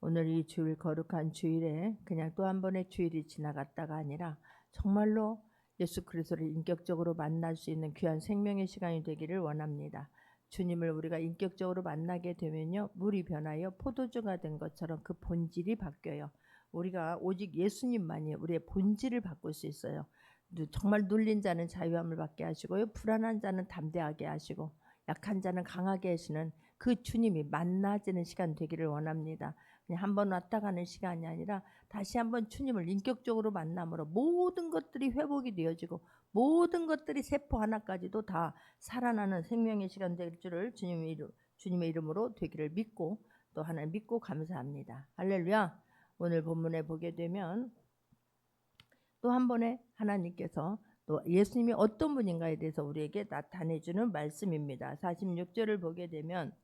오늘 이 주일 거룩한 주일에 그냥 또 한 번의 주일이 지나갔다가 아니라 정말로 예수 그리스도를 인격적으로 만날 수 있는 귀한 생명의 시간이 되기를 원합니다. 주님을 우리가 인격적으로 만나게 되면요, 물이 변하여 포도주가 된 것처럼 그 본질이 바뀌어요. 우리가 오직 예수님만이 우리의 본질을 바꿀 수 있어요. 정말 눌린 자는 자유함을 받게 하시고요, 불안한 자는 담대하게 하시고 약한 자는 강하게 하시는 그 주님이 만나지는 시간 되기를 원합니다. 그냥 한번 왔다 가는 시간이 아니라 다시 한번 주님을 인격적으로 만남으로 모든 것들이 회복이 되어지고 모든 것들이 세포 하나까지도 다 살아나는 생명의 시간 될 줄을 주님의 이름으로 되기를 믿고 또 하나님 믿고 감사합니다. 할렐루야. 오늘 본문에 보게 되면 또 한 번에 하나님께서 또 예수님이 어떤 분인가에 대해서 우리에게 나타내주는 말씀입니다. 46절을 보게 되면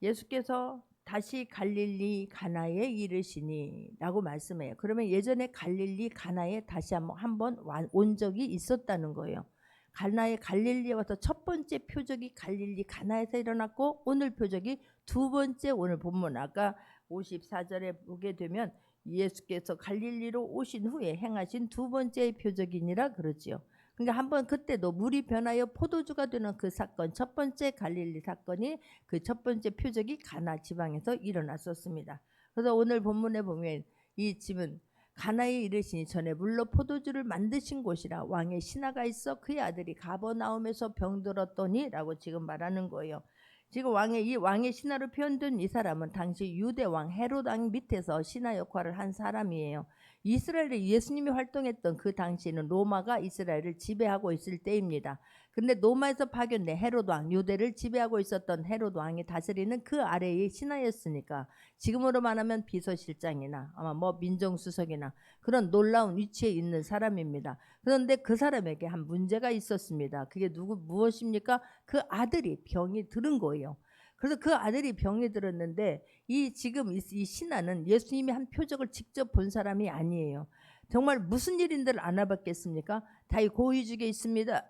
예수께서 다시 갈릴리 가나에 이르시니 라고 말씀해요. 그러면 예전에 갈릴리 가나에 다시 한번 온 적이 있었다는 거예요. 갈릴리에 와서 첫 번째 표적이 갈릴리 가나에서 일어났고, 오늘 표적이 두 번째, 오늘 본문 아까 54절에 보게 되면 예수께서 갈릴리로 오신 후에 행하신 두 번째 표적이니라 그러지요. 그러니까 한번 그때도 물이 변하여 포도주가 되는 그 사건, 첫 번째 갈릴리 사건이 그 첫 번째 표적이 가나 지방에서 일어났었습니다. 그래서 오늘 본문에 보면 이 집은 가나에 이르시니 전에 물로 포도주를 만드신 곳이라 왕의 신하가 있어 그의 아들이 가버나움에서 병들었더니 라고 지금 말하는 거예요. 지금 왕의 신하로 표현된 이 사람은 당시 유대 왕 헤롯 왕 밑에서 신하 역할을 한 사람이에요. 이스라엘에 예수님이 활동했던 그 당시에는 로마가 이스라엘을 지배하고 있을 때입니다. 근데 로마에서 파견된 헤롯 왕, 유대를 지배하고 있었던 헤롯 왕이 다스리는 그 아래의 신하였으니까 지금으로 말하면 비서실장이나 아마 민정수석이나 그런 놀라운 위치에 있는 사람입니다. 그런데 그 사람에게 한 문제가 있었습니다. 그게 무엇입니까? 그 아들이 병이 들은 거예요. 그래서 그 아들이 병이 들었는데 지금 이 신하는 예수님이 한 표적을 직접 본 사람이 아니에요. 정말 무슨 일인들 알아봤겠습니까? 다 이 고위직에 있습니다.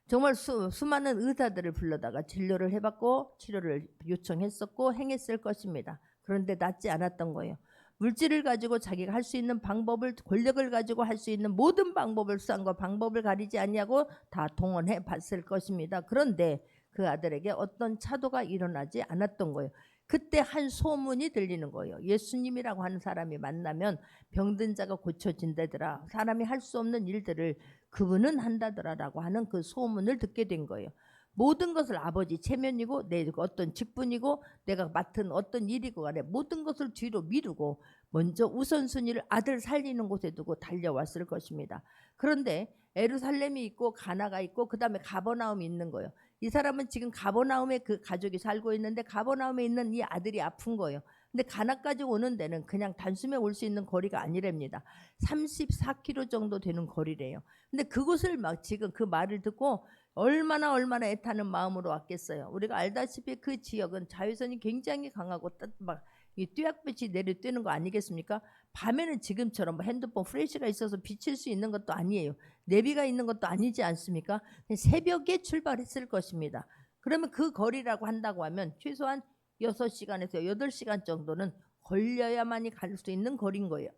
정말 수많은 의사들을 불러다가 진료를 해봤고 치료를 요청했었고 행했을 것입니다. 그런데 낫지 않았던 거예요. 물질을 가지고 자기가 할 수 있는 방법을, 권력을 가지고 할 수 있는 모든 방법을 수단과 방법을 가리지 아니하고 다 동원해 봤을 것입니다. 그런데 그 아들에게 어떤 차도가 일어나지 않았던 거예요. 그때 한 소문이 들리는 거예요. 예수님이라고 하는 사람이 만나면 병든 자가 고쳐진다더라. 사람이 할 수 없는 일들을 그분은 한다더라라고 하는 그 소문을 듣게 된 거예요. 모든 것을 아버지 체면이고 내 어떤 직분이고 내가 맡은 어떤 일이고 간에 모든 것을 뒤로 미루고 먼저 우선순위를 아들 살리는 곳에 두고 달려왔을 것입니다. 그런데 에루살렘이 있고 가나가 있고 그 다음에 가버나움이 있는 거예요. 이 사람은 지금 가버나움에 그 가족이 살고 있는데 가버나움에 있는 이 아들이 아픈 거예요. 근데 가나까지 오는 데는 그냥 단숨에 올 수 있는 거리가 아니랍니다. 34km 정도 되는 거리래요. 근데 그곳을 막 지금 그 말을 듣고 얼마나 애타는 마음으로 왔겠어요. 우리가 알다시피 그 지역은 자외선이 굉장히 강하고 막 이 뙤약빛이 내려뜨는 거 아니겠습니까? 밤에는 지금처럼 핸드폰 플래시가 있어서 비칠 수 있는 것도 아니에요. 내비가 있는 것도 아니지 않습니까? 새벽에 출발했을 것입니다. 그러면 그 거리라고 한다고 하면 최소한 6시간에서 8시간 정도는 걸려야만이 갈 수 있는 거리인 거예요.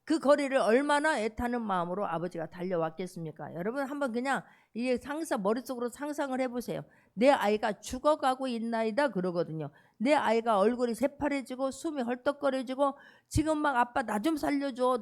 그 거리를 얼마나 애타는 마음으로 아버지가 달려왔겠습니까? 여러분 한번 그냥 이게 머릿속으로 상상을 해보세요. 내 아이가 죽어가고 있나이다 그러거든요. 내 아이가 얼굴이 새파래지고 숨이 헐떡거려지고 지금 막 아빠 나 좀 살려줘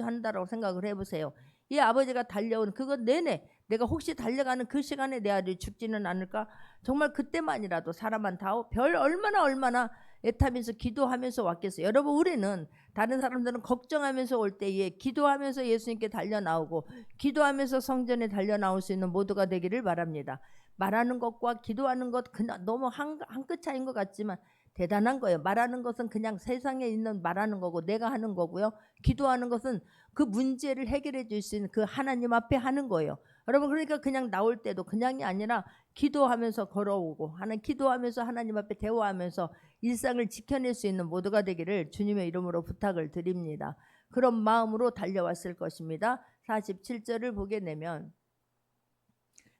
한다라고 생각을 해보세요. 이 아버지가 달려온 그거 내내 내가 혹시 달려가는 그 시간에 내 아들이 죽지는 않을까? 정말 그때만이라도 사람한 다오 별 얼마나 애타면서 기도하면서 왔겠어요. 여러분 우리는 다른 사람들은 걱정하면서 올 때에 기도하면서 예수님께 달려나오고 기도하면서 성전에 달려나올 수 있는 모두가 되기를 바랍니다. 말하는 것과 기도하는 것 그냥 너무 한 끗 차이인 것 같지만 대단한 거예요. 말하는 것은 그냥 세상에 있는 말하는 거고 내가 하는 거고요. 기도하는 것은 그 문제를 해결해 줄 수 있는 그 하나님 앞에 하는 거예요. 여러분 그러니까 그냥 나올 때도 그냥이 아니라 기도하면서 걸어오고 기도하면서 하나님 앞에 대화하면서 일상을 지켜낼 수 있는 모두가 되기를 주님의 이름으로 부탁을 드립니다. 그런 마음으로 달려왔을 것입니다. 47절을 보게 되면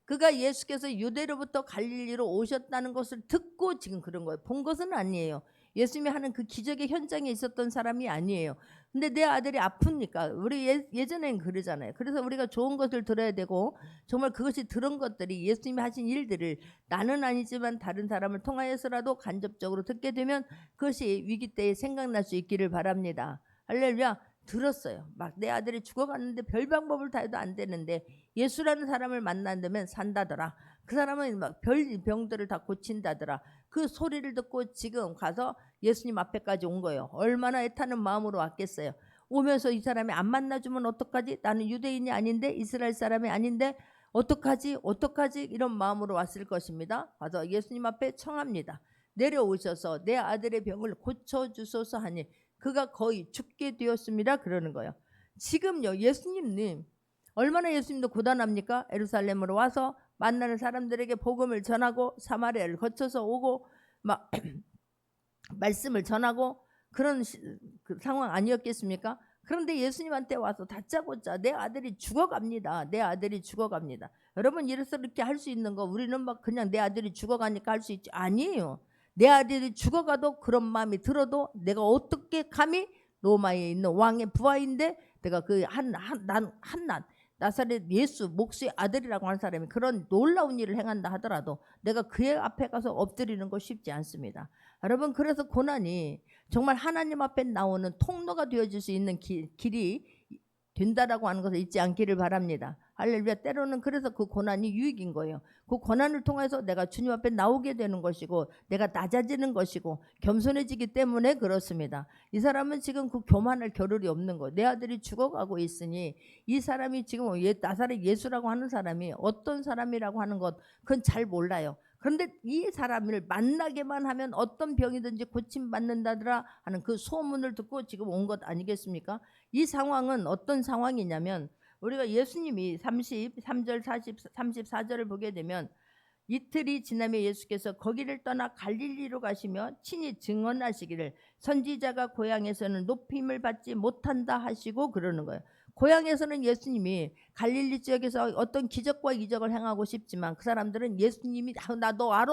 그가 예수께서 유대로부터 갈릴리로 오셨다는 것을 듣고 지금 그런 거예요. 본 것은 아니에요. 예수님이 하는 그 기적의 현장에 있었던 사람이 아니에요. 근데 내 아들이 아프니까 우리 예전엔 그러잖아요. 그래서 우리가 좋은 것을 들어야 되고 정말 그것이 들은 것들이 예수님이 하신 일들을 나는 아니지만 다른 사람을 통하여서라도 간접적으로 듣게 되면 그것이 위기 때에 생각날 수 있기를 바랍니다. 할렐루야. 들었어요. 막 내 아들이 죽어갔는데 별 방법을 다 해도 안 되는데 예수라는 사람을 만난다면 산다더라. 그 사람은 막 별 병들을 다 고친다더라. 그 소리를 듣고 지금 가서 예수님 앞에까지 온 거예요. 얼마나 애타는 마음으로 왔겠어요. 오면서 이 사람이 안 만나주면 어떡하지? 나는 유대인이 아닌데 이스라엘 사람이 아닌데 어떡하지? 어떡하지? 이런 마음으로 왔을 것입니다. 가서 예수님 앞에 청합니다. 내려오셔서 내 아들의 병을 고쳐주소서 하니 그가 거의 죽게 되었습니다. 그러는 거예요. 지금요 예수님님 얼마나 예수님도 고단합니까? 예루살렘으로 와서 만나는 사람들에게 복음을 전하고 사마리아를 거쳐서 오고 막 말씀을 전하고 그런 그 상황 아니었겠습니까? 그런데 예수님한테 와서 다짜고짜 내 아들이 죽어갑니다. 내 아들이 죽어갑니다. 여러분 이렇게 할 수 있는 거 우리는 막 그냥 내 아들이 죽어가니까 할 수 있지. 아니에요. 내 아들이 죽어가도 그런 마음이 들어도 내가 어떻게 감히 로마에 있는 왕의 부하인데 내가 그 한낱 나사렛 예수 목수의 아들이라고 하는 사람이 그런 놀라운 일을 행한다 하더라도 내가 그의 앞에 가서 엎드리는 거 쉽지 않습니다. 여러분 그래서 고난이 정말 하나님 앞에 나오는 통로가 되어줄 수 있는 길이 된다라고 하는 것을 잊지 않기를 바랍니다. 할렐루야. 때로는 그래서 그 고난이 유익인 거예요. 그 고난을 통해서 내가 주님 앞에 나오게 되는 것이고 내가 낮아지는 것이고 겸손해지기 때문에 그렇습니다. 이 사람은 지금 그 교만할 겨를이 없는 거예요. 내 아들이 죽어가고 있으니 이 사람이 지금 나사렛 예수라고 하는 사람이 어떤 사람이라고 하는 것 그건 잘 몰라요. 그런데 이 사람을 만나게만 하면 어떤 병이든지 고침받는다더라 하는 그 소문을 듣고 지금 온 것 아니겠습니까? 이 상황은 어떤 상황이냐면 우리가 예수님이 33절 34절을 보게 되면 이틀이 지나며 예수께서 거기를 떠나 갈릴리로 가시며 친히 증언하시기를 선지자가 고향에서는 높임을 받지 못한다 하시고 그러는 거예요. 고향에서는 예수님이 갈릴리 지역에서 어떤 기적과 이적을 행하고 싶지만 그 사람들은 예수님이 나 너 알아.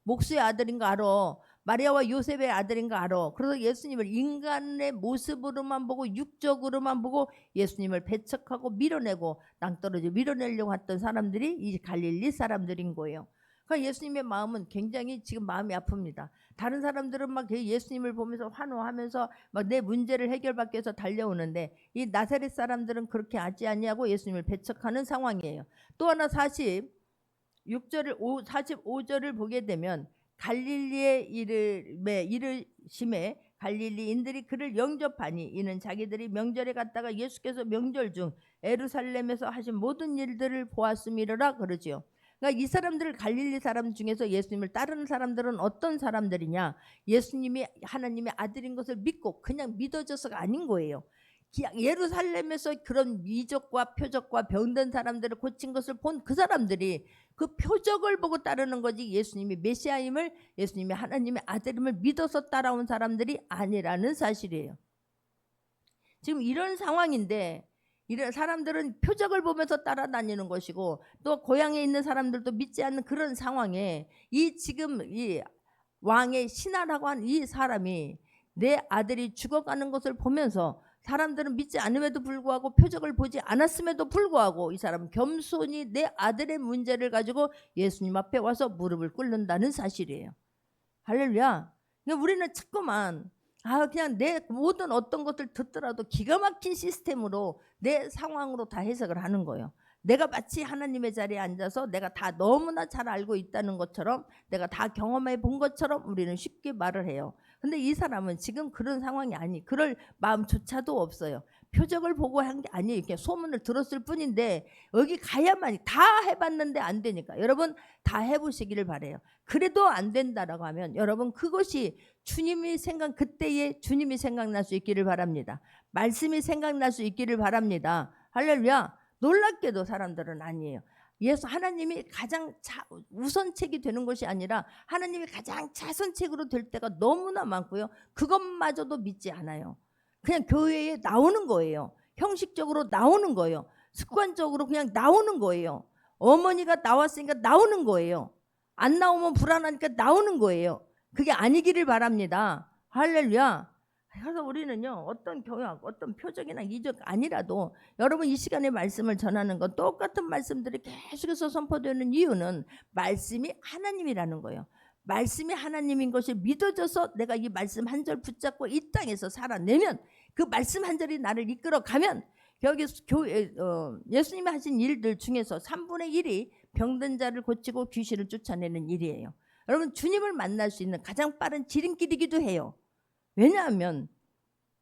목수의 아들인 거 알아. 마리아와 요셉의 아들인 거 알아. 그래서 예수님을 인간의 모습으로만 보고 육적으로만 보고 예수님을 배척하고 밀어내고 낭떠러지 밀어내려고 했던 사람들이 이 갈릴리 사람들인 거예요. 그러니까 예수님의 마음은 굉장히 지금 마음이 아픕니다. 다른 사람들은 막 예수님을 보면서 환호하면서 막 내 문제를 해결받기 위해서 달려오는데 이 나사렛 사람들은 그렇게 하지 않냐고 예수님을 배척하는 상황이에요. 또 하나 45절을 보게 되면 갈릴리에 이르심에 갈릴리인들이 그를 영접하니 이는 자기들이 명절에 갔다가 예수께서 명절 중 예루살렘에서 하신 모든 일들을 보았음이라 그러지요. 그러니까 이 사람들 갈릴리 사람 중에서 예수님을 따르는 사람들은 어떤 사람들이냐? 예수님이 하나님의 아들인 것을 믿고 그냥 믿어져서가 아닌 거예요. 예루살렘에서 그런 이적과 표적과 병든 사람들을 고친 것을 본 그 사람들이 그 표적을 보고 따르는 거지 예수님이 메시아임을 예수님이 하나님의 아들임을 믿어서 따라온 사람들이 아니라는 사실이에요. 지금 이런 상황인데 이런 사람들은 표적을 보면서 따라다니는 것이고 또 고향에 있는 사람들도 믿지 않는 그런 상황에 이 지금 이 왕의 신하라고 한 이 사람이 내 아들이 죽어가는 것을 보면서 사람들은 믿지 않음에도 불구하고 표적을 보지 않았음에도 불구하고 이 사람은 겸손히 내 아들의 문제를 가지고 예수님 앞에 와서 무릎을 꿇는다는 사실이에요. 할렐루야. 그러니까 우리는 자꾸만 그냥 내 모든 어떤 것들 듣더라도 기가 막힌 시스템으로 내 상황으로 다 해석을 하는 거예요. 내가 마치 하나님의 자리에 앉아서 내가 다 너무나 잘 알고 있다는 것처럼 내가 다 경험해 본 것처럼 우리는 쉽게 말을 해요. 근데 이 사람은 지금 그런 상황이 아니 그럴 마음조차도 없어요. 표적을 보고 한 게 아니에요. 이렇게 소문을 들었을 뿐인데 여기 가야만 다 해봤는데 안 되니까 여러분 다 해보시기를 바래요. 그래도 안 된다라고 하면 여러분 그것이 그때에 주님이 생각날 수 있기를 바랍니다. 말씀이 생각날 수 있기를 바랍니다. 할렐루야. 놀랍게도 사람들은 아니에요. 하나님이 가장 우선책이 되는 것이 아니라 하나님이 가장 차선책으로 될 때가 너무나 많고요. 그것마저도 믿지 않아요. 그냥 교회에 나오는 거예요. 형식적으로 나오는 거예요. 습관적으로 그냥 나오는 거예요. 어머니가 나왔으니까 나오는 거예요. 안 나오면 불안하니까 나오는 거예요. 그게 아니기를 바랍니다. 할렐루야. 그래서 우리는요, 어떤 교양, 어떤 표적이나 이적 아니라도 여러분 이 시간에 말씀을 전하는 건 똑같은 말씀들이 계속해서 선포되는 이유는 말씀이 하나님이라는 거예요. 말씀이 하나님인 것이 믿어져서 내가 이 말씀 한 절 붙잡고 이 땅에서 살아내면, 그 말씀 한 절이 나를 이끌어가면, 여기 예수님이 하신 일들 중에서 3분의 1이 병든 자를 고치고 귀신을 쫓아내는 일이에요. 여러분, 주님을 만날 수 있는 가장 빠른 지름길이기도 해요. 왜냐하면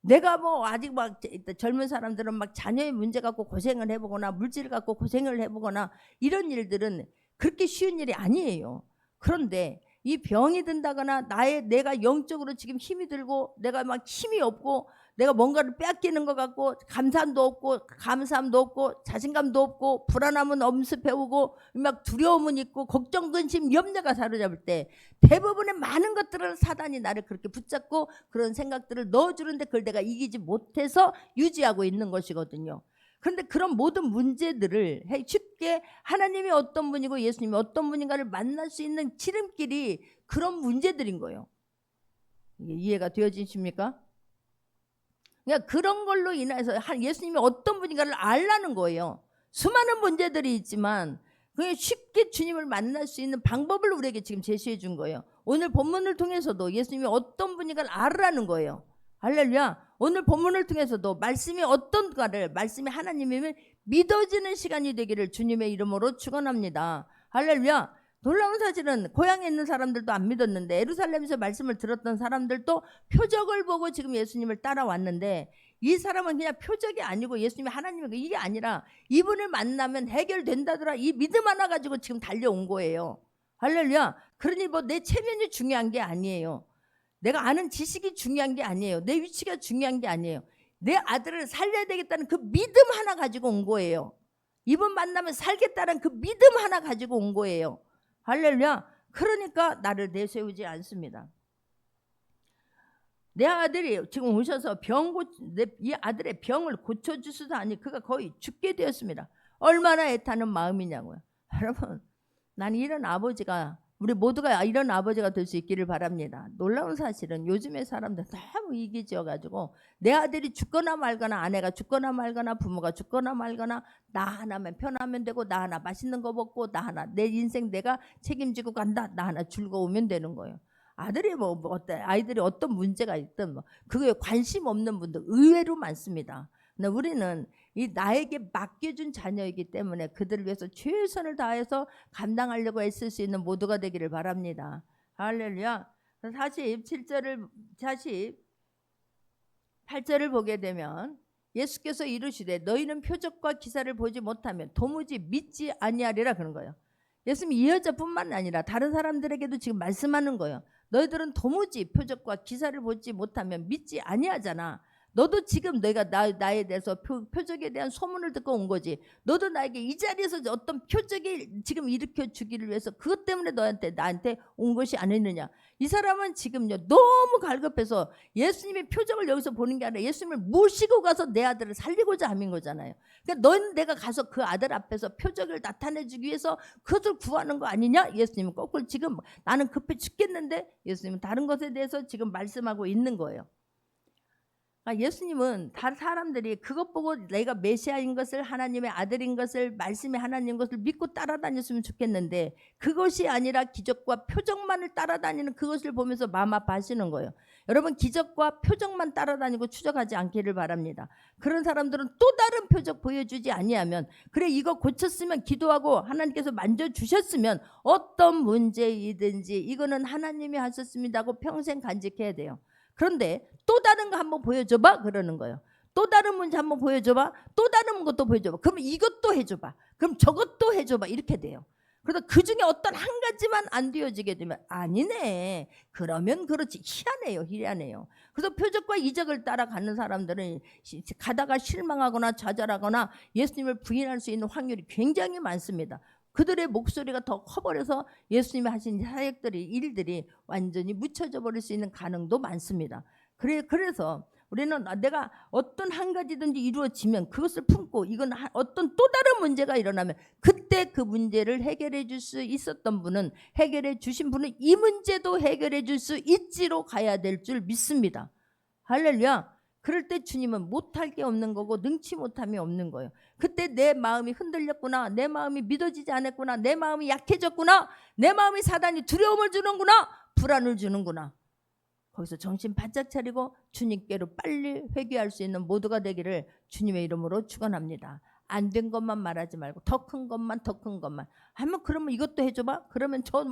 내가 뭐 아직 막 젊은 사람들은 막 자녀의 문제 갖고 고생을 해보거나 물질 갖고 고생을 해보거나 이런 일들은 그렇게 쉬운 일이 아니에요. 그런데 이 병이 든다거나 내가 영적으로 지금 힘이 들고 내가 막 힘이 없고 내가 뭔가를 빼앗기는 것 같고 감사함도 없고 감사함도 없고 자신감도 없고 불안함은 엄습해오고 막 두려움은 있고 걱정, 근심, 염려가 사로잡을 때 대부분의 많은 것들을 사단이 나를 그렇게 붙잡고 그런 생각들을 넣어주는데 그걸 내가 이기지 못해서 유지하고 있는 것이거든요. 그런데 그런 모든 문제들을 쉽게 하나님이 어떤 분이고 예수님이 어떤 분인가를 만날 수 있는 지름길이 그런 문제들인 거예요. 이게 이해가 되어지십니까? 그러니까 그런 걸로 인해서 예수님이 어떤 분인가를 알라는 거예요. 수많은 문제들이 있지만 그게 쉽게 주님을 만날 수 있는 방법을 우리에게 지금 제시해 준 거예요. 오늘 본문을 통해서도 예수님이 어떤 분인가를 알으라는 거예요. 할렐루야. 오늘 본문을 통해서도 말씀이 어떤가를, 말씀이 하나님임을 믿어지는 시간이 되기를 주님의 이름으로 축원합니다. 할렐루야. 놀라운 사실은 고향에 있는 사람들도 안 믿었는데 예루살렘에서 말씀을 들었던 사람들도 표적을 보고 지금 예수님을 따라왔는데, 이 사람은 그냥 표적이 아니고 예수님이 하나님이고 이게 아니라 이분을 만나면 해결된다더라, 이 믿음 하나 가지고 지금 달려온 거예요. 할렐루야. 그러니 뭐 내 체면이 중요한 게 아니에요. 내가 아는 지식이 중요한 게 아니에요. 내 위치가 중요한 게 아니에요. 내 아들을 살려야 되겠다는 그 믿음 하나 가지고 온 거예요. 이분 만나면 살겠다는 그 믿음 하나 가지고 온 거예요. 할렐루야. 그러니까 나를 내세우지 않습니다. 내 아들이 지금 오셔서 이 아들의 병을 고쳐주시도 아니 그가 거의 죽게 되었습니다. 얼마나 애타는 마음이냐고요. 여러분, 나는 이런 아버지가, 우리 모두가 이런 아버지가 될 수 있기를 바랍니다. 놀라운 사실은 요즘의 사람들 너무 이기지어가지고 내 아들이 죽거나 말거나 아내가 죽거나 말거나 부모가 죽거나 말거나 나 하나만 편하면 되고 나 하나 맛있는 거 먹고 나 하나 내 인생 내가 책임지고 간다, 나 하나 즐거우면 되는 거예요. 아들이 아이들이 어떤 문제가 있든 그거에 관심 없는 분들 의외로 많습니다. 근데 우리는 이 나에게 맡겨준 자녀이기 때문에 그들을 위해서 최선을 다해서 감당하려고 애쓸 수 있는 모두가 되기를 바랍니다. 할렐루야. 48절을 보게 되면 예수께서 이르시되 너희는 표적과 기사를 보지 못하면 도무지 믿지 아니하리라 그런 거예요. 예수님이 이 여자뿐만 아니라 다른 사람들에게도 지금 말씀하는 거예요. 너희들은 도무지 표적과 기사를 보지 못하면 믿지 아니하잖아. 너도 지금 내가 나에 대해서 표적에 대한 소문을 듣고 온 거지. 너도 나에게 이 자리에서 어떤 표적이 지금 일으켜 주기를 위해서 그것 때문에 나한테 온 것이 아니느냐. 이 사람은 지금요 너무 갈급해서 예수님의 표적을 여기서 보는 게 아니라 예수님을 모시고 가서 내 아들을 살리고자 하는 거잖아요. 그러니까 너는 내가 가서 그 아들 앞에서 표적을 나타내주기 위해서 그것을 구하는 거 아니냐. 예수님은 거꾸로 지금 나는 급해 죽겠는데 예수님은 다른 것에 대해서 지금 말씀하고 있는 거예요. 예수님은 다른 사람들이 그것 보고 내가 메시아인 것을, 하나님의 아들인 것을, 말씀의 하나님 것을 믿고 따라다녔으면 좋겠는데 그것이 아니라 기적과 표적만을 따라다니는 그것을 보면서 마음 아파하시는 거예요. 여러분, 기적과 표적만 따라다니고 추적하지 않기를 바랍니다. 그런 사람들은 또 다른 표적 보여주지 아니하면, 그래 이거 고쳤으면, 기도하고 하나님께서 만져주셨으면 어떤 문제이든지 이거는 하나님이 하셨습니다 하고 평생 간직해야 돼요. 그런데 또 다른 거 한번 보여줘봐 그러는 거예요. 또 다른 문제 한번 보여줘봐. 또 다른 것도 보여줘봐. 그럼 이것도 해줘봐. 그럼 저것도 해줘봐. 이렇게 돼요. 그래서 그 중에 어떤 한 가지만 안 되어지게 되면 아니네. 그러면 그렇지. 희한해요. 그래서 표적과 이적을 따라가는 사람들은 가다가 실망하거나 좌절하거나 예수님을 부인할 수 있는 확률이 굉장히 많습니다. 그들의 목소리가 더 커버려서 예수님이 하신 사역들이, 일들이 완전히 묻혀져 버릴 수 있는 가능도 많습니다. 그래서 우리는 내가 어떤 한 가지든지 이루어지면 그것을 품고 이건 어떤 또 다른 문제가 일어나면 그때 그 문제를 해결해 줄 수 있었던 분은 해결해 주신 분은 이 문제도 해결해 줄 수 있지로 가야 될 줄 믿습니다. 할렐루야. 그럴 때 주님은 못할 게 없는 거고 능치 못함이 없는 거예요. 그때 내 마음이 흔들렸구나, 내 마음이 믿어지지 않았구나, 내 마음이 약해졌구나, 내 마음이 사단이 두려움을 주는구나, 불안을 주는구나. 거기서 정신 바짝 차리고 주님께로 빨리 회개할 수 있는 모두가 되기를 주님의 이름으로 축원합니다. 안 된 것만 말하지 말고 더 큰 것만 하면 그러면 이것도 해줘봐. 그러면 저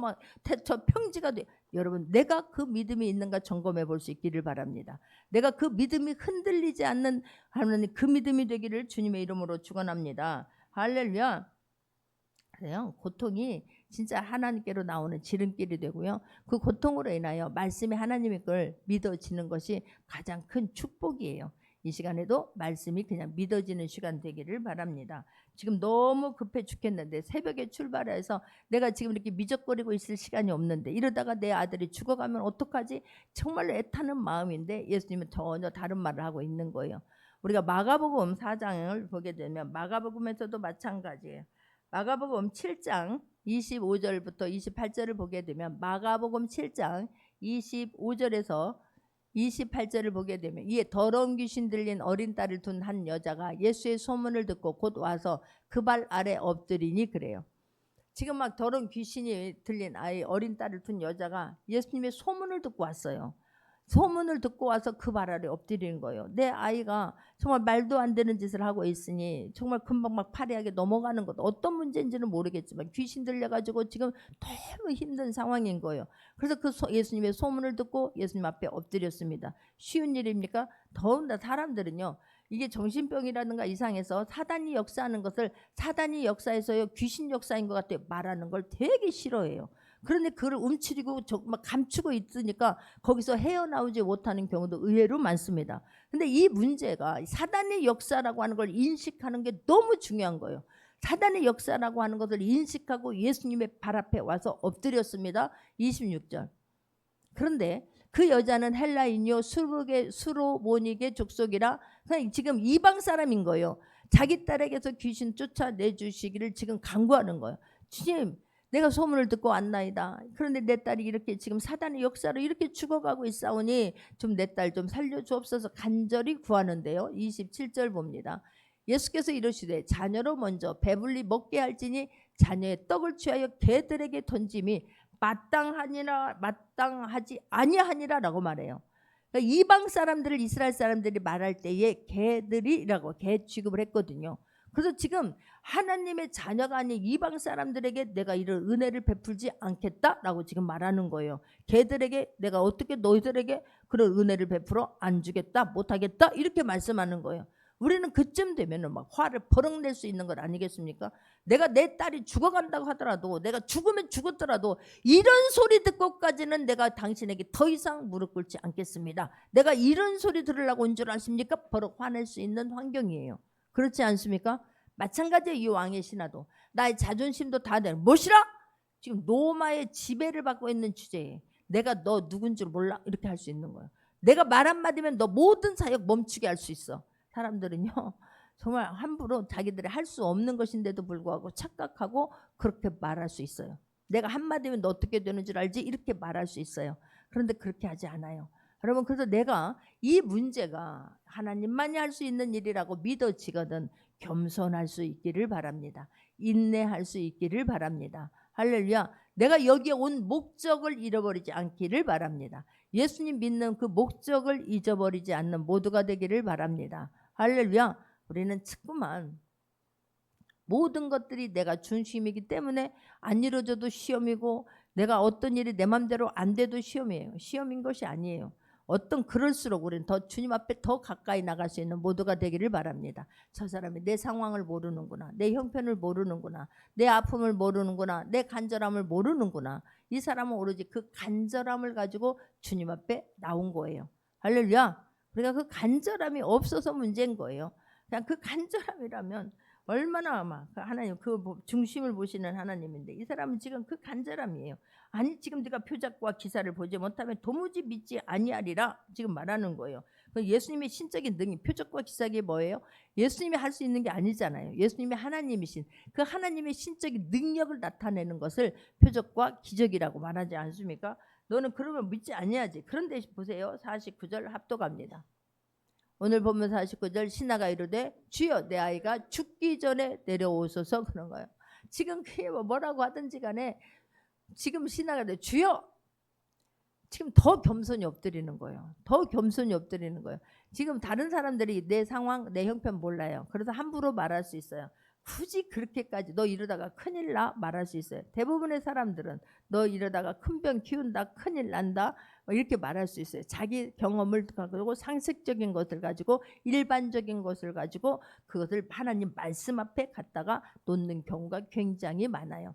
평지가 돼. 여러분 내가 그 믿음이 있는가 점검해 볼 수 있기를 바랍니다. 내가 그 믿음이 흔들리지 않는 하나님 그 믿음이 되기를 주님의 이름으로 축원합니다. 할렐루야. 그래요. 고통이 진짜 하나님께로 나오는 지름길이 되고요. 그 고통으로 인하여 말씀이 하나님의 걸 믿어지는 것이 가장 큰 축복이에요. 이 시간에도 말씀이 그냥 믿어지는 시간 되기를 바랍니다. 지금 너무 급해 죽겠는데 새벽에 출발해서 내가 지금 이렇게 미적거리고 있을 시간이 없는데 이러다가 내 아들이 죽어가면 어떡하지? 정말로 애타는 마음인데 예수님은 전혀 다른 말을 하고 있는 거예요. 우리가 마가복음 4장을 보게 되면 마가복음에서도 마찬가지예요. 마가복음 7장 25절부터 28절을 보게 되면 마가복음 7장 25절에서 28절을 보게 되면 이에 더러운 귀신 들린 어린 딸을 둔 한 여자가 예수의 소문을 듣고 곧 와서 그 발 아래 엎드리니 그래요. 지금 막 더러운 귀신이 들린 아이 어린 딸을 둔 여자가 예수님의 소문을 듣고 왔어요. 소문을 듣고 와서 그 발 아래 엎드리는 거예요. 내 아이가 정말 말도 안 되는 짓을 하고 있으니 정말 금방 막 파리하게 넘어가는 것 어떤 문제인지는 모르겠지만 귀신 들려가지고 지금 너무 힘든 상황인 거예요. 그래서 그 예수님의 소문을 듣고 예수님 앞에 엎드렸습니다. 쉬운 일입니까? 더군다나 사람들은요 이게 정신병이라든가 이상해서 사단이 역사하는 것을 사단이 역사해서요 귀신 역사인 것 같아요 말하는 걸 되게 싫어해요. 그런데 그걸 움츠리고 막 감추고 있으니까 거기서 헤어나오지 못하는 경우도 의외로 많습니다. 근데 이 문제가 사단의 역사라고 하는 걸 인식하는 게 너무 중요한 거예요. 사단의 역사라고 하는 것을 인식하고 예수님의 발 앞에 와서 엎드렸습니다. 26절. 그런데 그 여자는 헬라인이요 수로모닉의 족속이라 그냥 지금 이방 사람인 거예요. 자기 딸에게서 귀신 쫓아내주시기를 지금 간구하는 거예요. 주님 내가 소문을 듣고 왔나이다. 그런데 내 딸이 이렇게 지금 사단의 역사로 이렇게 죽어가고 있사오니 좀 내 딸 좀 살려주옵소서 간절히 구하는데요. 27절 봅니다. 예수께서 이르시되 자녀로 먼저 배불리 먹게 할지니 자녀의 떡을 취하여 개들에게 던짐이 마땅하지 아니하니라라고 말해요. 그러니까 이방 사람들을 이스라엘 사람들이 말할 때에 개들이라고 개 취급을 했거든요. 그래서 지금 하나님의 자녀가 아닌 이방 사람들에게 내가 이런 은혜를 베풀지 않겠다라고 지금 말하는 거예요. 걔들에게 내가 어떻게 너희들에게 그런 은혜를 베풀어 안 주겠다 못하겠다 이렇게 말씀하는 거예요. 우리는 그쯤 되면 막 화를 버럭 낼 수 있는 것 아니겠습니까? 내가 내 딸이 죽어간다고 하더라도 내가 죽으면 죽었더라도 이런 소리 듣고까지는 내가 당신에게 더 이상 무릎 꿇지 않겠습니다. 내가 이런 소리 들으려고 온 줄 아십니까? 버럭 화낼 수 있는 환경이에요. 그렇지 않습니까? 마찬가지의 이 왕의 신하도 나의 자존심도 다 내려 무엇이라? 지금 로마의 지배를 받고 있는 주제에 내가 너 누군 줄 몰라? 이렇게 할 수 있는 거예요. 내가 말 한마디면 너 모든 사역 멈추게 할 수 있어. 사람들은요 정말 함부로 자기들이 할 수 없는 것인데도 불구하고 착각하고 그렇게 말할 수 있어요. 내가 한마디면 너 어떻게 되는 줄 알지? 이렇게 말할 수 있어요. 그런데 그렇게 하지 않아요. 여러분 그래서 내가 이 문제가 하나님만이 할 수 있는 일이라고 믿어지거든 겸손할 수 있기를 바랍니다. 인내할 수 있기를 바랍니다. 할렐루야. 내가 여기에 온 목적을 잃어버리지 않기를 바랍니다. 예수님 믿는 그 목적을 잊어버리지 않는 모두가 되기를 바랍니다. 할렐루야. 우리는 자꾸만 모든 것들이 내가 중심이기 때문에 안 이루어져도 시험이고 내가 어떤 일이 내 맘대로 안 돼도 시험이에요. 시험인 것이 아니에요. 어떤 그럴수록 우리는 더 주님 앞에 더 가까이 나갈 수 있는 모두가 되기를 바랍니다. 저 사람이 내 상황을 모르는구나. 내 형편을 모르는구나. 내 아픔을 모르는구나. 내 간절함을 모르는구나. 이 사람은 오로지 그 간절함을 가지고 주님 앞에 나온 거예요. 할렐루야. 우리가 그 간절함이 없어서 문제인 거예요. 그냥 그 간절함이라면 얼마나 막 하나님 그 중심을 보시는 하나님인데 이 사람은 지금 그 간절함이에요. 아니 지금 네가 표적과 기사를 보지 못하면 도무지 믿지 아니하리라 지금 말하는 거예요. 예수님의 신적인 능력, 표적과 기사가 뭐예요? 예수님이 할 수 있는 게 아니잖아요. 예수님이 하나님이신 그 하나님의 신적인 능력을 나타내는 것을 표적과 기적이라고 말하지 않습니까? 너는 그러면 믿지 아니하지. 그런데 보세요. 49절 합독합니다. 오늘 보면 49절 신하가 이르되 주여 내 아이가 죽기 전에 내려오소서 그런 거예요. 지금 그게 뭐라고 하든지 간에 지금 신하가 주여 지금 더 겸손히 엎드리는 거예요. 더 겸손히 엎드리는 거예요. 지금 다른 사람들이 내 상황 내 형편 몰라요. 그래서 함부로 말할 수 있어요. 굳이 그렇게까지 너 이러다가 큰일 나 말할 수 있어요. 대부분의 사람들은 너 이러다가 큰 병 키운다 큰일 난다 이렇게 말할 수 있어요. 자기 경험을 가지고 상식적인 것을 가지고 일반적인 것을 가지고 그것을 하나님 말씀 앞에 갖다가 놓는 경우가 굉장히 많아요.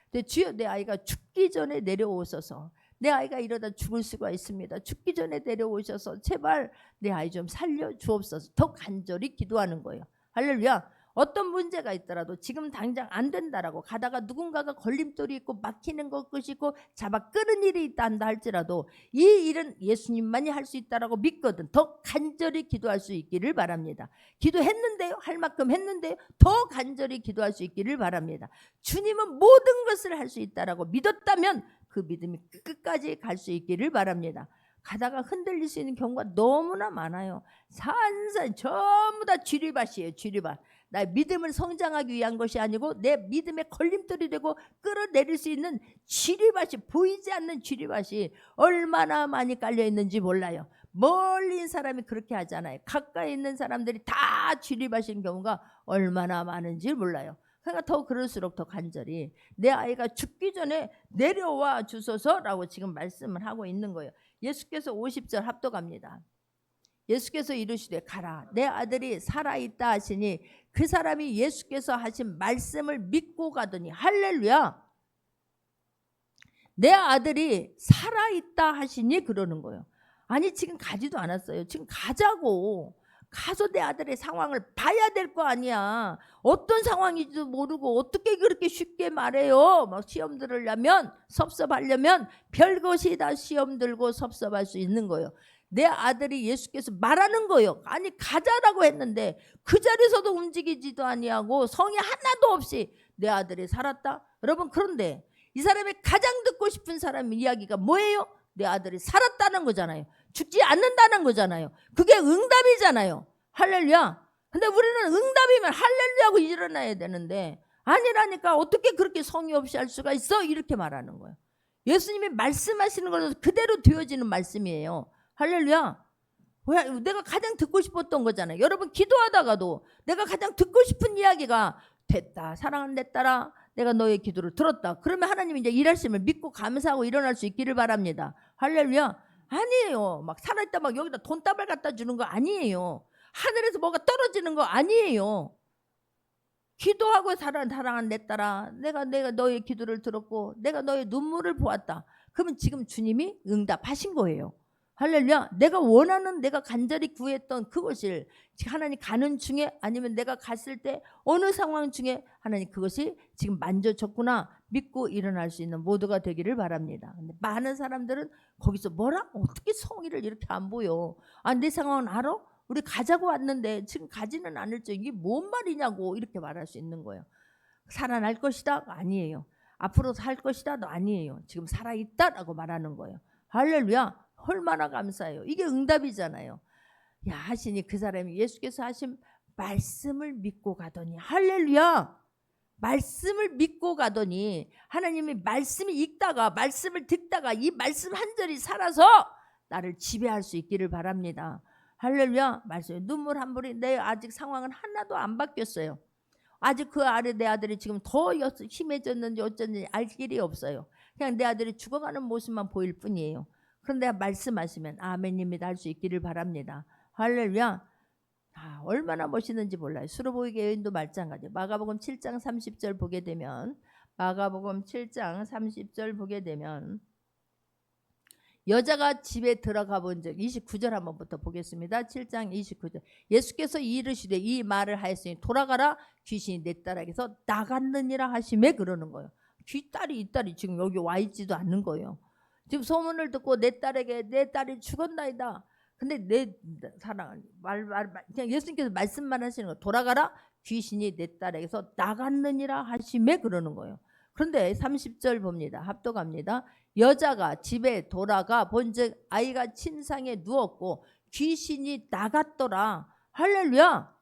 근데 주여 내 아이가 죽기 전에 내려오소서. 내 아이가 이러다 죽을 수가 있습니다. 죽기 전에 내려오셔서 제발 내 아이 좀 살려 주옵소서. 더 간절히 기도하는 거예요. 할렐루야. 어떤 문제가 있더라도 지금 당장 안 된다라고 가다가 누군가가 걸림돌이 있고 막히는 것이 있고 잡아 끄는 일이 있다 한다 할지라도 이 일은 예수님만이 할 수 있다라고 믿거든 더 간절히 기도할 수 있기를 바랍니다. 기도했는데요. 할 만큼 했는데요. 더 간절히 기도할 수 있기를 바랍니다. 주님은 모든 것을 할 수 있다라고 믿었다면 그 믿음이 끝까지 갈 수 있기를 바랍니다. 가다가 흔들릴 수 있는 경우가 너무나 많아요. 산산 전부 다 쥐리밭이에요. 쥐리밭. 나의 믿음을 성장하기 위한 것이 아니고 내 믿음의 걸림돌이 되고 끌어내릴 수 있는 쥐리밭이 보이지 않는 쥐리밭이 얼마나 많이 깔려 있는지 몰라요. 멀리 있는 사람이 그렇게 하잖아요. 가까이 있는 사람들이 다 쥐리밭인 경우가 얼마나 많은지 몰라요. 그러니까 더 그럴수록 더 간절히 내 아이가 죽기 전에 내려와 주소서라고 지금 말씀을 하고 있는 거예요. 예수께서 50절 합독합니다. 예수께서 이르시되 가라 내 아들이 살아있다 하시니 그 사람이 예수께서 하신 말씀을 믿고 가더니 할렐루야 내 아들이 살아있다 하시니 그러는 거예요. 아니 지금 가지도 않았어요. 지금 가자고 가서 내 아들의 상황을 봐야 될 거 아니야. 어떤 상황인지도 모르고 어떻게 그렇게 쉽게 말해요. 막 시험 들으려면 섭섭하려면 별것이 다 시험 들고 섭섭할 수 있는 거예요. 내 아들이 예수께서 말하는 거예요. 아니 가자라고 했는데 그 자리에서도 움직이지도 아니하고 성이 하나도 없이 내 아들이 살았다. 여러분 그런데 이 사람이 가장 듣고 싶은 사람 이야기가 뭐예요? 내 아들이 살았다는 거잖아요. 죽지 않는다는 거잖아요. 그게 응답이잖아요. 할렐루야. 근데 우리는 응답이면 할렐루야하고 일어나야 되는데 아니라니까 어떻게 그렇게 성의 없이 할 수가 있어? 이렇게 말하는 거예요. 예수님이 말씀하시는 것은 그대로 되어지는 말씀이에요. 할렐루야. 내가 가장 듣고 싶었던 거잖아요. 여러분 기도하다가도 내가 가장 듣고 싶은 이야기가 됐다. 사랑하는 내 딸아 내가 너의 기도를 들었다. 그러면 하나님이 이제 일하심을 믿고 감사하고 일어날 수 있기를 바랍니다. 할렐루야. 아니에요. 막 살아있다 막 여기다 돈다발 갖다 주는 거 아니에요. 하늘에서 뭐가 떨어지는 거 아니에요. 기도하고 사랑한 내 딸아 내가 너의 기도를 들었고 내가 너의 눈물을 보았다. 그러면 지금 주님이 응답하신 거예요. 할렐루야. 내가 원하는 내가 간절히 구했던 그것을 하나님 가는 중에 아니면 내가 갔을 때 어느 상황 중에 하나님 그것이 지금 만져졌구나 믿고 일어날 수 있는 모두가 되기를 바랍니다. 근데 많은 사람들은 거기서 뭐라? 어떻게 성의를 이렇게 안 보여? 아, 내 상황은 알아? 우리 가자고 왔는데 지금 가지는 않을 줄 이게 뭔 말이냐고 이렇게 말할 수 있는 거예요. 살아날 것이다? 아니에요. 앞으로 살 것이다? 아니에요. 지금 살아있다라고 말하는 거예요. 할렐루야. 얼마나 감사해요. 이게 응답이잖아요. 야 하시니 그 사람이 예수께서 하신 말씀을 믿고 가더니 할렐루야. 말씀을 믿고 가더니 하나님이 말씀이 읽다가 말씀을 듣다가 이 말씀 한 절이 살아서 나를 지배할 수 있기를 바랍니다. 할렐루야. 말씀 눈물 한 볼이 내 아직 상황은 하나도 안 바뀌었어요. 아직 그 아래 내 아들이 지금 더 심해졌는지 어쩐지 알 길이 없어요. 그냥 내 아들이 죽어가는 모습만 보일 뿐이에요. 그런데 말씀하시면 아멘입니다 할 수 있기를 바랍니다. 할렐루야. 아, 얼마나 멋있는지 몰라요. 수로보이게 여인도 마찬가지. 마가복음 7장 30절 보게 되면 마가복음 7장 30절 보게 되면 여자가 집에 들어가 본 적 29절 한번부터 보겠습니다. 7장 29절. 예수께서 이르시되 이 말을 하였으니 돌아가라 귀신이 내 딸에게서 나갔느니라 하시매 그러는 거예요. 이 딸이 지금 여기 와 있지도 않는 거예요. 지금 소문을 듣고 내 딸이 죽었나이다. 근데 내 사랑 그냥 예수님께서 말씀만 하시는 거예요. 돌아가라 귀신이 내 딸에게서 나갔느니라 하시매 그러는 거예요. 그런데 30절 봅니다. 합독합니다. 여자가 집에 돌아가 본즉 아이가 침상에 누웠고 귀신이 나갔더라. 할렐루야.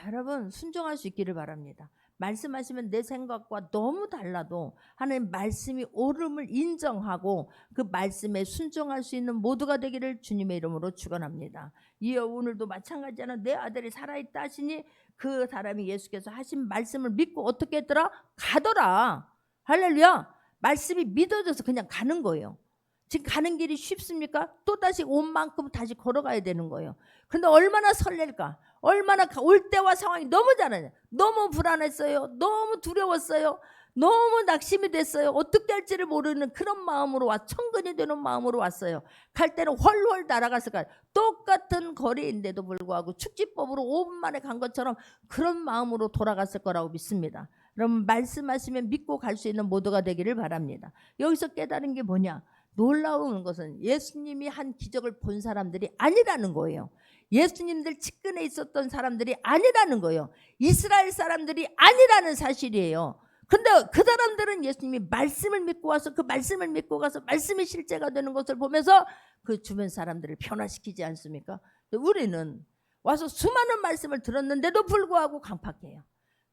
여러분 순종할 수 있기를 바랍니다. 말씀하시면 내 생각과 너무 달라도 하나님 말씀이 옳음을 인정하고 그 말씀에 순종할 수 있는 모두가 되기를 주님의 이름으로 축원합니다. 이어 오늘도 마찬가지잖아. 내 아들이 살아있다 하시니 그 사람이 예수께서 하신 말씀을 믿고 어떻게 했더라? 가더라. 할렐루야. 말씀이 믿어져서 그냥 가는 거예요. 지금 가는 길이 쉽습니까? 또다시 온 만큼 다시 걸어가야 되는 거예요. 그런데 얼마나 설렐까? 얼마나 올 때와 상황이 너무 잘하냐. 너무 불안했어요. 너무 두려웠어요. 너무 낙심이 됐어요. 어떻게 할지를 모르는 그런 마음으로 천근이 되는 마음으로 왔어요. 갈 때는 훨훨 날아갔을 거예요. 똑같은 거리인데도 불구하고 축지법으로 5분 만에 간 것처럼 그런 마음으로 돌아갔을 거라고 믿습니다. 여러분 말씀하시면 믿고 갈 수 있는 모두가 되기를 바랍니다. 여기서 깨달은 게 뭐냐? 놀라운 것은 예수님이 한 기적을 본 사람들이 아니라는 거예요. 예수님들 측근에 있었던 사람들이 아니라는 거예요. 이스라엘 사람들이 아니라는 사실이에요. 근데 그 사람들은 예수님이 말씀을 믿고 와서 그 말씀을 믿고 가서 말씀이 실제가 되는 것을 보면서 그 주변 사람들을 변화시키지 않습니까? 우리는 와서 수많은 말씀을 들었는데도 불구하고 강팍해요.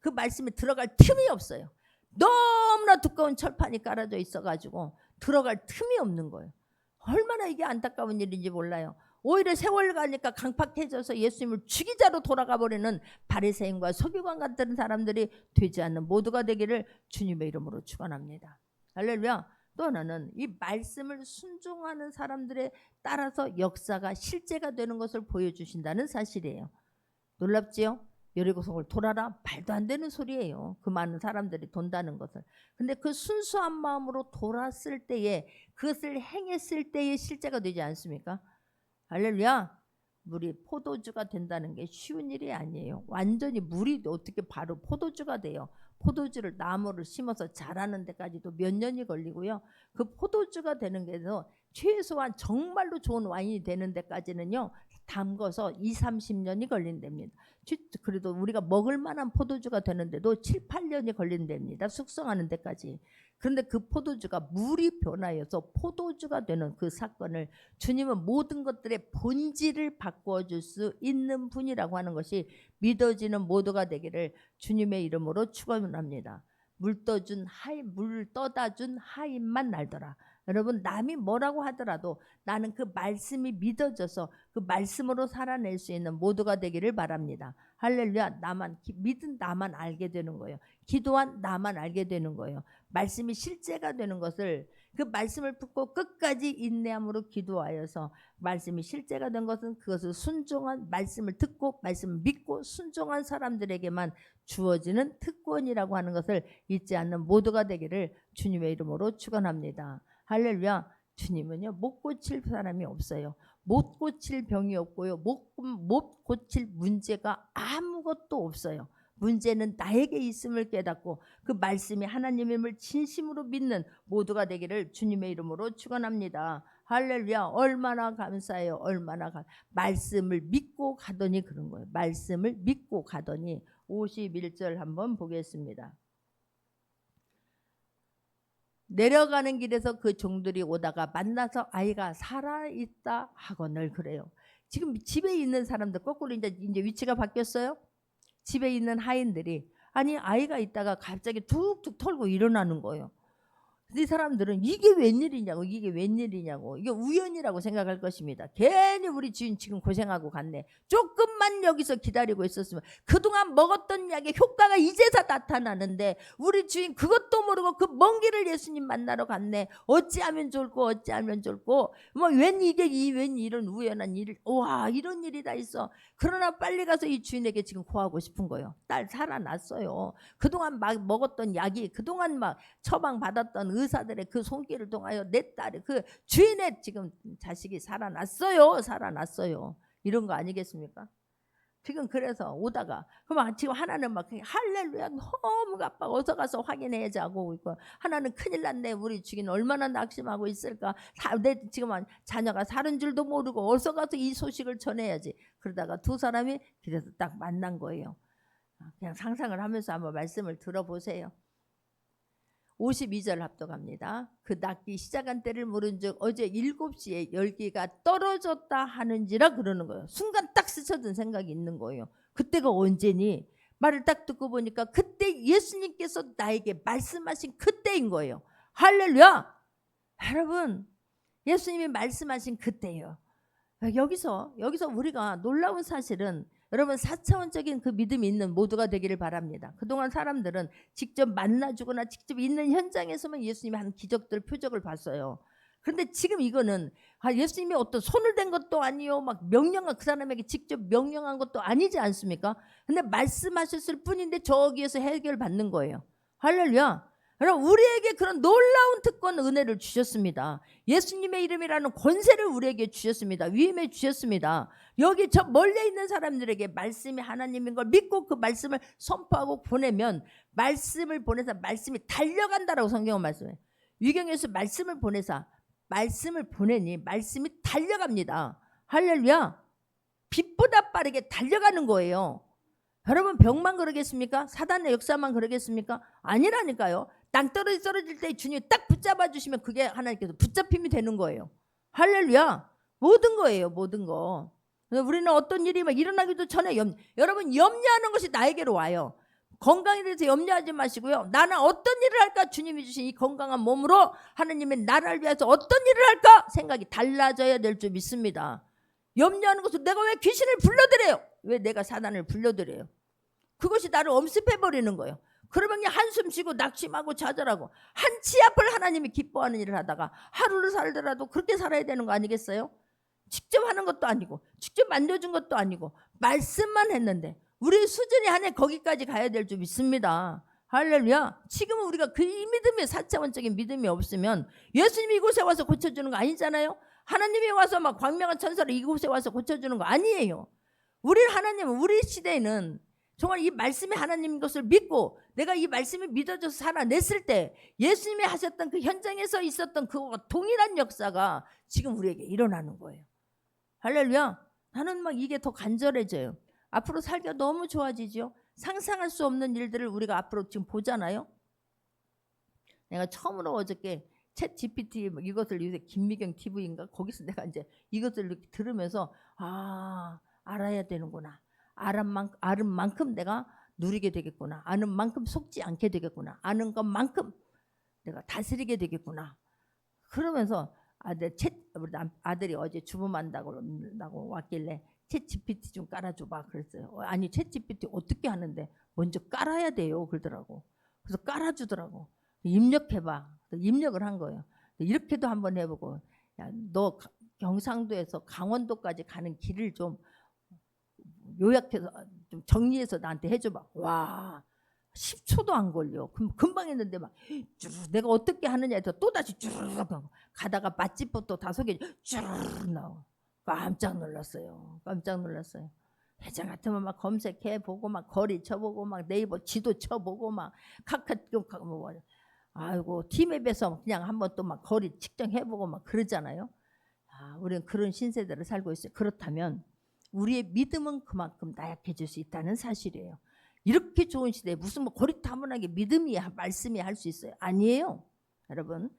그 말씀에 들어갈 틈이 없어요. 너무나 두꺼운 철판이 깔아져 있어가지고 들어갈 틈이 없는 거예요. 얼마나 이게 안타까운 일인지 몰라요. 오히려 세월 가니까 강팍해져서 예수님을 죽이자로 돌아가 버리는 바리새인과 서기관 같은 사람들이 되지 않는 모두가 되기를 주님의 이름으로 축원합니다. 할렐루야. 또 하나는 이 말씀을 순종하는 사람들에 따라서 역사가 실제가 되는 것을 보여주신다는 사실이에요. 놀랍지요? 여리고성을 돌아라. 말도 안 되는 소리예요. 그 많은 사람들이 돈다는 것을. 근데 그 순수한 마음으로 돌았을 때에 그것을 행했을 때에 실제가 되지 않습니까? 할렐루야. 물이 포도주가 된다는 게 쉬운 일이 아니에요. 완전히 물이 어떻게 바로 포도주가 돼요. 포도주를 나무를 심어서 자라는 데까지도 몇 년이 걸리고요. 그 포도주가 되는 게서 최소한 정말로 좋은 와인이 되는 데까지는요. 담궈서 20-30년이 걸린답니다. 그래도 우리가 먹을 만한 포도주가 되는데도 7-8년이 걸린답니다. 숙성하는 데까지. 그런데 그 포도주가 물이 변하여서 포도주가 되는 그 사건을 주님은 모든 것들의 본질을 바꿔줄 수 있는 분이라고 하는 것이 믿어지는 모두가 되기를 주님의 이름으로 축원합니다. 물 떠다 준 하인만 날더라. 여러분 남이 뭐라고 하더라도 나는 그 말씀이 믿어져서 그 말씀으로 살아낼 수 있는 모두가 되기를 바랍니다. 할렐루야. 믿은 나만 알게 되는 거예요. 기도한 나만 알게 되는 거예요. 말씀이 실제가 되는 것을 그 말씀을 듣고 끝까지 인내함으로 기도하여서 말씀이 실제가 된 것은 그것을 순종한 말씀을 듣고 말씀을 믿고 순종한 사람들에게만 주어지는 특권이라고 하는 것을 잊지 않는 모두가 되기를 주님의 이름으로 축원합니다. 할렐루야. 주님은요 못 고칠 사람이 없어요. 못 고칠 병이 없고요. 못 고칠 문제가 아무것도 없어요. 문제는 나에게 있음을 깨닫고 그 말씀이 하나님임을 진심으로 믿는 모두가 되기를 주님의 이름으로 축원합니다. 할렐루야. 얼마나 감사해요. 말씀을 믿고 가더니 그런 거예요. 말씀을 믿고 가더니 51절 한번 보겠습니다. 내려가는 길에서 그 종들이 오다가 만나서 아이가 살아있다 하거늘 그래요. 지금 집에 있는 사람들 거꾸로 이제 위치가 바뀌었어요. 집에 있는 하인들이 아니 아이가 있다가 갑자기 툭툭 털고 일어나는 거예요. 이 사람들은 이게 웬일이냐고 이게 우연이라고 생각할 것입니다. 괜히 우리 주인 지금 고생하고 갔네. 조금만 여기서 기다리고 있었으면 그동안 먹었던 약의 효과가 이제서 나타나는데 우리 주인 그것도 모르고 그 먼 길을 예수님 만나러 갔네. 어찌하면 좋을꼬 웬 이런 우연한 일. 와 이런 일이 다 있어. 그러나 빨리 가서 이 주인에게 지금 고하고 싶은 거예요. 딸 살아났어요. 그동안 막 먹었던 약이 그동안 막 처방받았던 의사들의 그 손길을 통하여 내 딸의 그 주인의 지금 자식이 살아났어요. 이런 거 아니겠습니까? 지금 그래서 오다가 그럼 지금 하나는 막 할렐루야 너무 아빠 어서 가서 확인해야지 하고 있고, 하나는 큰일 났네 우리 주인 얼마나 낙심하고 있을까, 내 지금 자녀가 사는 줄도 모르고 어서 가서 이 소식을 전해야지. 그러다가 두 사람이 길에서 딱 만난 거예요. 그냥 상상을 하면서 한번 말씀을 들어보세요. 52절 합독합니다. 그 낫기 시작한 때를 물은즉 어제 7시에 열기가 떨어졌다 하는지라 그러는 거예요. 순간 딱 스쳐든 생각이 있는 거예요. 그때가 언제니? 말을 딱 듣고 보니까 그때 예수님께서 나에게 말씀하신 그때인 거예요. 할렐루야! 여러분, 예수님이 말씀하신 그때예요. 여기서 우리가 놀라운 사실은 여러분 4차원적인 그 믿음이 있는 모두가 되기를 바랍니다. 그동안 사람들은 직접 만나주거나 직접 있는 현장에서만 예수님이 한 기적들 표적을 봤어요. 그런데 지금 이거는 예수님이 어떤 손을 댄 것도 아니요, 막 명령한 그 사람에게 직접 명령한 것도 아니지 않습니까? 근데 말씀하셨을 뿐인데 저기에서 해결받는 거예요. 할렐루야! 여러분, 우리에게 그런 놀라운 특권 은혜를 주셨습니다. 예수님의 이름이라는 권세를 우리에게 주셨습니다. 위임해 주셨습니다. 여기 저 멀리 있는 사람들에게 말씀이 하나님인 걸 믿고 그 말씀을 선포하고 보내면 말씀을 보내서 말씀이 달려간다라고 성경은 말씀해요. 위경에서 말씀을 보내니 말씀이 달려갑니다. 할렐루야! 빛보다 빠르게 달려가는 거예요. 여러분, 병만 그러겠습니까? 사단의 역사만 그러겠습니까? 아니라니까요. 땅떨어지 떨어질 때 주님이 딱 붙잡아 주시면 그게 하나님께서 붙잡힘이 되는 거예요. 할렐루야! 모든 거예요. 모든 거. 우리는 어떤 일이 막 일어나기도 전에 여러분, 염려하는 것이 나에게로 와요. 건강에 대해서 염려하지 마시고요. 나는 어떤 일을 할까? 주님이 주신 이 건강한 몸으로 하나님의 나라를 위해서 어떤 일을 할까? 생각이 달라져야 될 줄 믿습니다. 염려하는 것은 내가 왜 귀신을 불러들여요? 왜 내가 사단을 불러들여요? 그것이 나를 엄습해버리는 거예요. 그러면 그냥 한숨 쉬고 낙심하고 좌절하고 한 치 앞을 하나님이 기뻐하는 일을 하다가 하루를 살더라도 그렇게 살아야 되는 거 아니겠어요? 직접 하는 것도 아니고 직접 만져준 것도 아니고 말씀만 했는데 우리의 수준이 하나님 거기까지 가야 될 줄 믿습니다. 할렐루야. 지금은 우리가 그 믿음의 4차원적인 믿음이 없으면 예수님이 이곳에 와서 고쳐주는 거 아니잖아요. 하나님이 와서 막 광명한 천사를 이곳에 와서 고쳐주는 거 아니에요. 하나님은 우리 시대에는 정말 이 말씀이 하나님인 것을 믿고 내가 이 말씀이 믿어져서 살아냈을 때 예수님이 하셨던 그 현장에서 있었던 그와 동일한 역사가 지금 우리에게 일어나는 거예요. 할렐루야. 나는 막 이게 더 간절해져요. 앞으로 살기가 너무 좋아지죠. 상상할 수 없는 일들을 우리가 앞으로 지금 보잖아요. 내가 처음으로 어저께 챗 GPT 이것을 요새 김미경 TV인가 거기서 내가 이제 이것을 이렇게 들으면서 알아야 되는구나. 아는 만큼 내가 누리게 되겠구나. 아는 만큼 속지 않게 되겠구나. 아는 것만큼 내가 다스리게 되겠구나. 그러면서 우리 아들이 어제 주문한다고 왔길래 챗 GPT 좀 깔아줘봐 그랬어요. 아니 챗 GPT 어떻게 하는데 먼저 깔아야 돼요 그러더라고. 그래서 깔아주더라고. 입력해봐. 입력을 한 거예요. 이렇게도 한번 해보고, 야, 너 경상도에서 강원도까지 가는 길을 좀 요약해서 좀 정리해서 나한테 해줘봐. 와, 10초도 안 걸려. 금방 했는데 막 내가 어떻게 하느냐에 또 다시 쭉 가다가 맛집부터 5개 쭉 나와. 깜짝 놀랐어요. 회장 같으면 막 검색해보고 막 거리 쳐보고 막 네이버 지도 쳐보고 막 카카오 아이고 티맵에서 그냥 한번 또 막 거리 측정해보고 막 그러잖아요. 우리는 그런 신세대를 살고 있어요. 그렇다면 우리의 믿음은 그만큼 나약해질 수 있다는 사실이에요. 이렇게 좋은 시대에 무슨 고리타분하게 믿음이 말씀이 할 수 있어요? 아니에요. 여러분,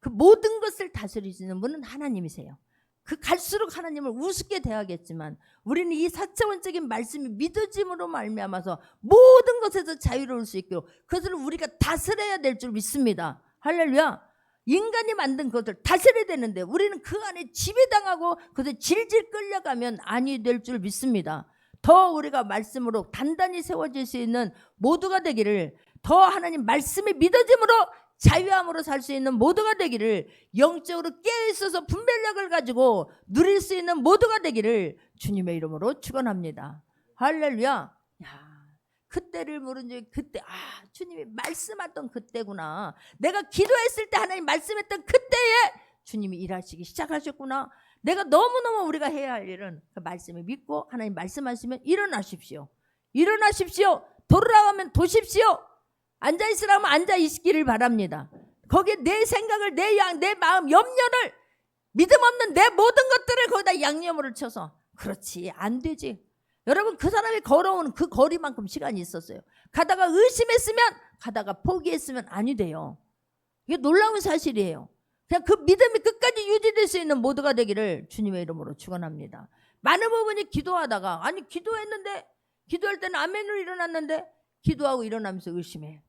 그 모든 것을 다스리시는 분은 하나님이세요. 그 갈수록 하나님을 우습게 대하겠지만 우리는 이 4차원적인 말씀이 믿어짐으로 말미암아서 모든 것에서 자유로울 수 있고 그것을 우리가 다스려야 될 줄 믿습니다. 할렐루야. 인간이 만든 것을 다스려야 되는데 우리는 그 안에 지배당하고 그것에 질질 끌려가면 아니 될 줄 믿습니다. 더 우리가 말씀으로 단단히 세워질 수 있는 모두가 되기를, 더 하나님 말씀이 믿어짐으로 자유함으로 살 수 있는 모두가 되기를, 영적으로 깨어있어서 분별력을 가지고 누릴 수 있는 모두가 되기를 주님의 이름으로 축원합니다. 할렐루야. 그때를 모르는 그때 주님이 말씀하던 그때구나. 내가 기도했을 때 하나님 말씀했던 그때에 주님이 일하시기 시작하셨구나. 내가 너무너무 우리가 해야 할 일은 그 말씀을 믿고 하나님 말씀하시면 일어나십시오. 일어나십시오. 돌아가면 도십시오. 앉아있으라면 앉아있기를 바랍니다. 거기에 내 생각을 내 마음 염려를 믿음 없는 내 모든 것들을 거기다 양념으로 쳐서 그렇지 안 되지. 여러분 그 사람이 걸어오는 그 거리만큼 시간이 있었어요. 가다가 의심했으면 가다가 포기했으면 아니 돼요. 이게 놀라운 사실이에요. 그냥 그 믿음이 끝까지 유지될 수 있는 모두가 되기를 주님의 이름으로 축원합니다. 많은 부분이 기도하다가 아니 기도했는데 기도할 때는 아멘으로 일어났는데 기도하고 일어나면서 의심해.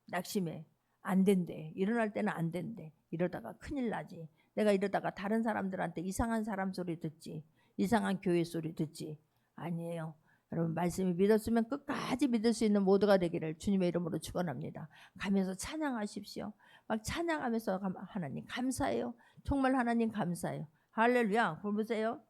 낙심해. 안 된대. 일어날 때는 안 된대. 이러다가 큰일 나지. 내가 이러다가 다른 사람들한테 이상한 사람 소리 듣지. 이상한 교회 소리 듣지. 아니에요. 여러분 말씀을 믿었으면 끝까지 믿을 수 있는 모두가 되기를 주님의 이름으로 축원합니다. 가면서 찬양하십시오. 막 찬양하면서 하나님 감사해요. 정말 하나님 감사해요. 할렐루야. 보세요.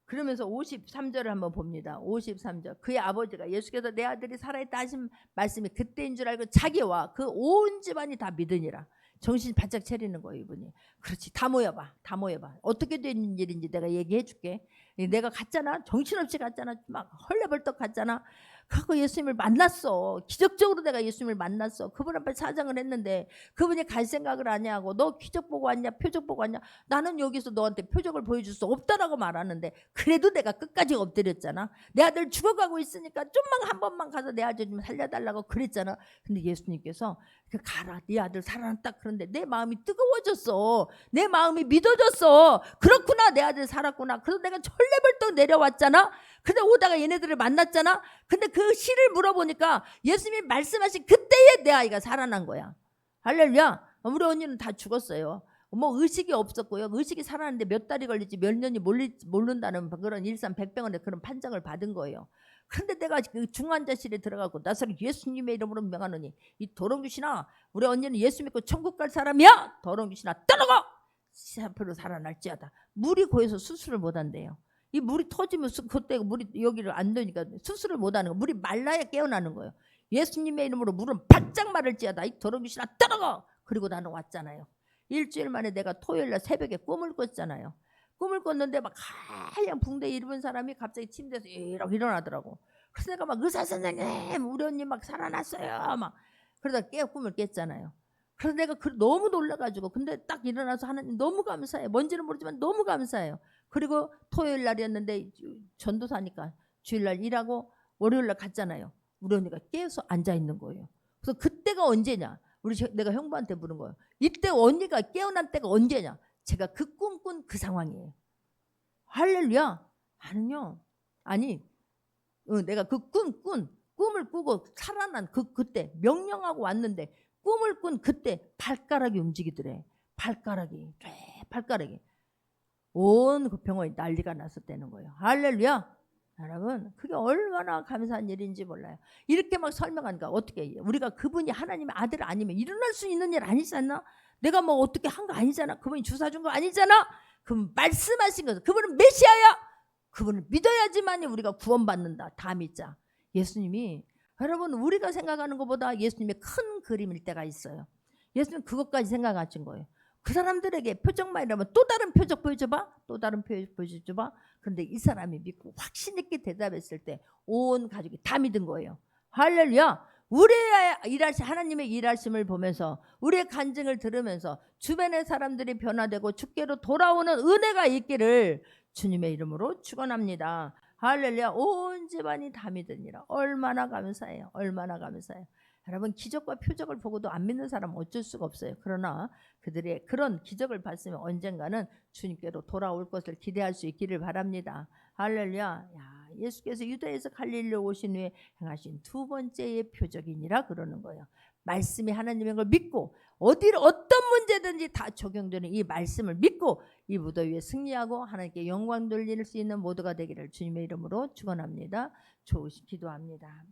그러면서 53절을 한번 봅니다. 53절. 그의 아버지가 예수께서 내 아들이 살아있다 하신 말씀이 그때인 줄 알고 자기와 그 온 집안이 다 믿으니라. 정신 바짝 차리는 거예요 이분이. 그렇지 다 모여봐. 다 모여봐. 어떻게 된 일인지 내가 얘기해 줄게. 내가 갔잖아. 정신없이 갔잖아. 막 헐레벌떡 갔잖아. 그거 예수님을 만났어. 기적적으로 내가 예수님을 만났어. 그분 앞에 사장을 했는데 그분이 갈 생각을 아니하고 너 기적 보고 왔냐 표적 보고 왔냐. 나는 여기서 너한테 표적을 보여줄 수 없다라고 말하는데 그래도 내가 끝까지 엎드렸잖아. 내 아들 죽어가고 있으니까 좀만 한 번만 가서 내 아들 좀 살려달라고 그랬잖아. 근데 예수님께서 가라 네 아들 살아났다. 그런데 내 마음이 뜨거워졌어. 내 마음이 믿어졌어. 그렇구나 내 아들 살았구나. 그래서 내가 헐레벌떡 내려왔잖아. 근데 오다가 얘네들을 만났잖아. 근데 그 시를 물어보니까 예수님이 말씀하신 그때에 내 아이가 살아난 거야. 할렐루야. 우리 언니는 다 죽었어요. 뭐 의식이 없었고요. 의식이 살아났는데 몇 달이 걸릴지 몇 년이 모른다는 그런 일산백병원의 그런 판정을 받은 거예요. 그런데 내가 그 중환자실에 들어가고 나서는 예수님의 이름으로 명하노니 이 도롱귀신아 우리 언니는 예수 믿고 천국 갈 사람이야. 도롱귀신아 떠나가. 앞으로 살아날지어다. 물이 고여서 수술을 못한대요. 이 물이 터지면 그때 물이 여기를 안 되니까 수술을 못하는 거. 물이 말라야 깨어나는 거예요. 예수님의 이름으로 물은 바짝 마를지어다. 이 도롱귀신아 떠나가. 그리고 나는 왔잖아요. 일주일 만에 내가 토요일날 새벽에 꿈을 꿨잖아요. 꿈을 꿨는데 막 하얀 붕대 입은 사람이 갑자기 침대에서 이렇게 일어나더라고. 그래서 내가 막 의사 선생님 우리 언니 막 살아났어요. 막 그러다 꿈을 깼잖아요. 그래서 내가 너무 놀라가지고 근데 딱 일어나서 하나님 너무 감사해요. 뭔지는 모르지만 너무 감사해요. 그리고 토요일 날이었는데 전도사니까 주일날 일하고 월요일날 갔잖아요. 우리 언니가 깨어서 앉아있는 거예요. 그래서 그때가 언제냐. 내가 형부한테 물은 거예요. 이때 언니가 깨어난 때가 언제냐. 제가 그 꿈꾼 그 상황이에요. 할렐루야. 아니 내가 그 꿈을 꾸고 살아난 그때 명령하고 왔는데 꿈을 꾼 그때 발가락이 움직이더래. 발가락이 온 그 병원이 난리가 났었다는 거예요. 할렐루야. 여러분 그게 얼마나 감사한 일인지 몰라요. 이렇게 막 설명하니까 어떻게 우리가 그분이 하나님의 아들 아니면 일어날 수 있는 일 아니지 않나? 내가 뭐 어떻게 한 거 아니잖아. 그분이 주사 준 거 아니잖아. 그분 말씀하신 거 그분은 메시아야. 그분을 믿어야지만이 우리가 구원받는다. 다 믿자. 예수님이 여러분 우리가 생각하는 것보다 예수님의 큰 그림일 때가 있어요. 예수님 그것까지 생각하신 거예요. 그 사람들에게 표적만이라면 또 다른 표적 보여줘봐. 또 다른 표적 보여줘봐. 그런데 이 사람이 믿고 확신 있게 대답했을 때 온 가족이 다 믿은 거예요. 할렐루야. 우리의 하나님의 일하심을 보면서 우리의 간증을 들으면서 주변의 사람들이 변화되고 주께로 돌아오는 은혜가 있기를 주님의 이름으로 축원합니다. 할렐루야. 온 집안이 다 믿으니라. 얼마나 감사해요. 얼마나 감사해요. 여러분 기적과 표적을 보고도 안 믿는 사람은 어쩔 수가 없어요. 그러나 그들의 그런 기적을 봤으면 언젠가는 주님께로 돌아올 것을 기대할 수 있기를 바랍니다. 할렐루야. 예수께서 유다에서 갈릴리로 오신 후에 행하신 두 번째의 표적이니라 그러는 거예요. 말씀이 하나님인 걸 믿고 어떤 문제든지 다 적용되는 이 말씀을 믿고 이 무더위에 승리하고 하나님께 영광 돌릴 수 있는 모두가 되기를 주님의 이름으로 축원합니다. 기도합니다.